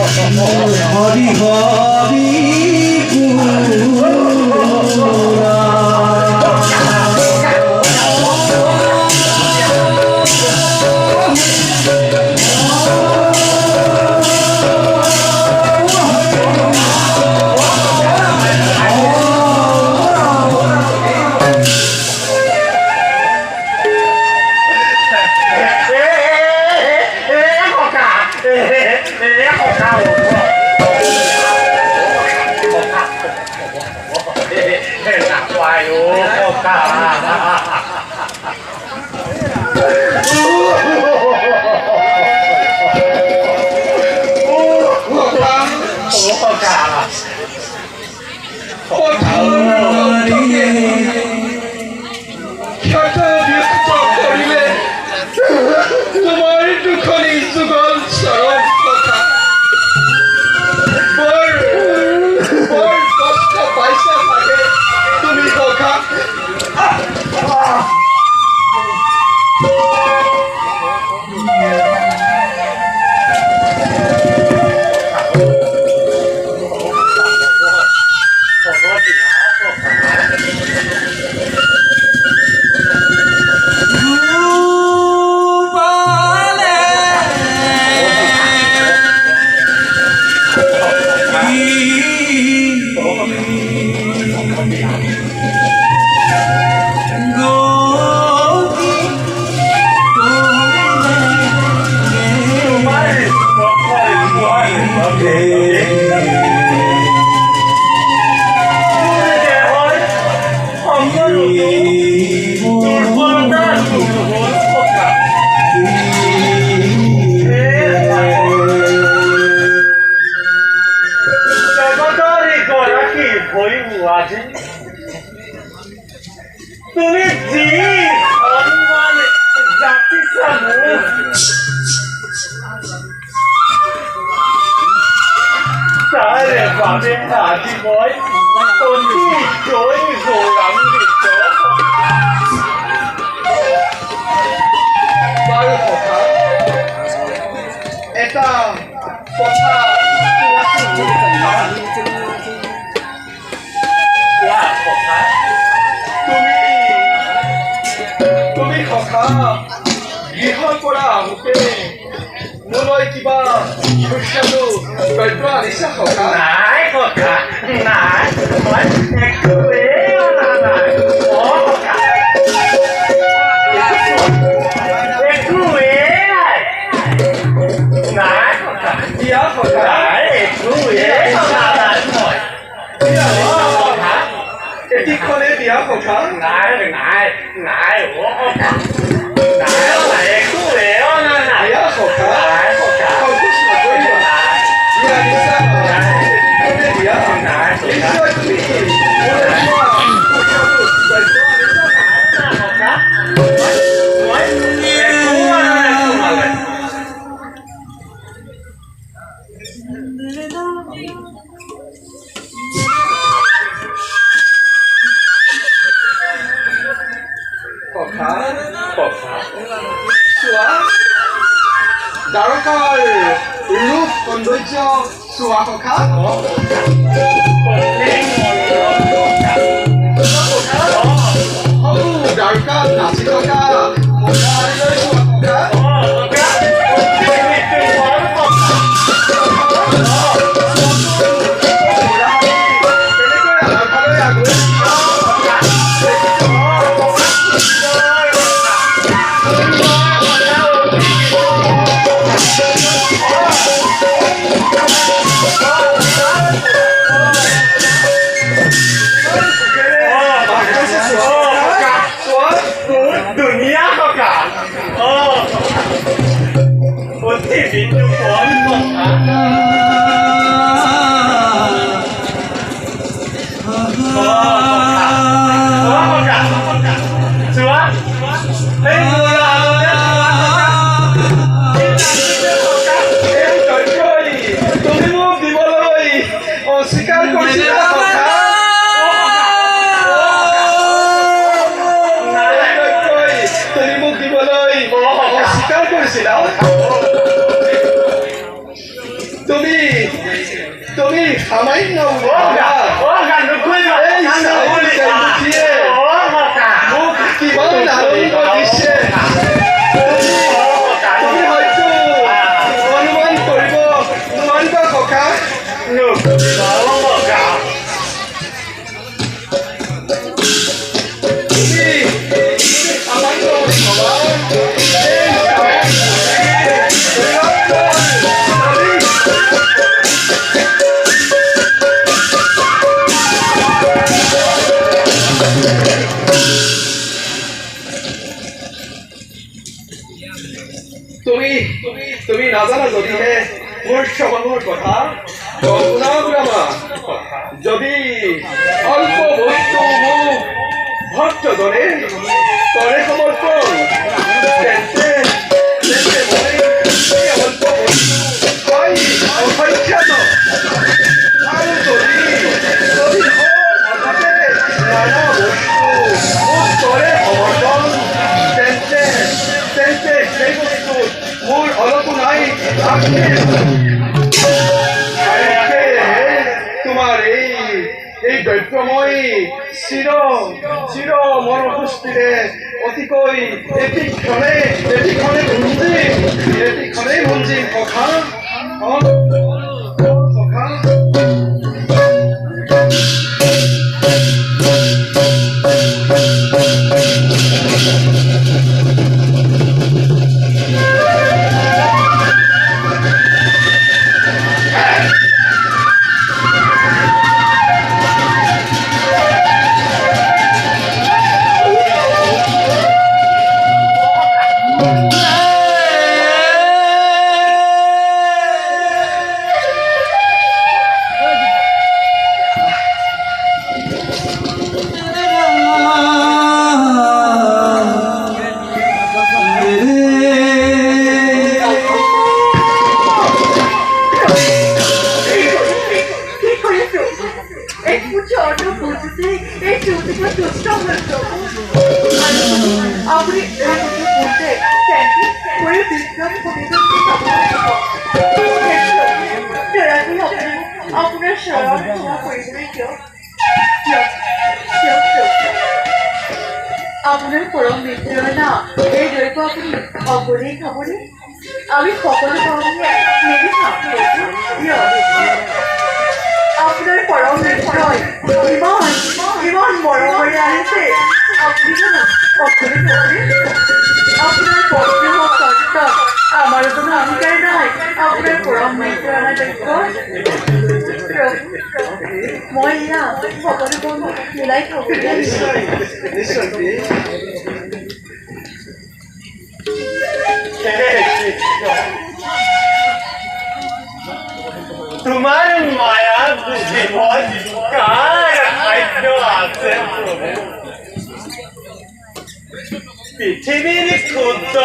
হৰি হৰি তুমি সামান্য মুখ কিমান আনন্দ দিছে তুমি হয়তো অনুমান কৰিব নোৱাৰিবা ককা তুমি নাজানা যদিহে মোৰ স্বভাৱৰ কথা যদি অল্প বস্তু মোক ভক্তজনে কৰে সমৰ্পণ তেন্তে মই অল্প বস্তু হয় অসংখ্যাত আৰু যদি নানা বস্তু মোক কৰে সমৰ্পণ তেন্তে সেই বস্তু মোৰ অলপো নাই তোমাৰ এই দ্ৰব্যময় চিৰ মনসুষ্টিৰে অতিকৈ এটিক্ষণে ভঞ্জিম সখা আপনার পরম মিত্র না এই দ্রব্য আপনি অপরেই খাবরে আমি সকলে মেরে থাকবো আপনার পরম মিত্র ইমান বড় হয়ে আসে আপনি অপরে খাবরে আপনার পত্র হোক কর্তব আমারও কোনো অধিকার নাই আপনার পরম মিত্র না দেখব মই এয়া সকলো বন্ধু মিলাই খাবো তোমার মায়া বুঝিবার কার খাদ্য আছে পৃথিবীর ক্ষুদ্র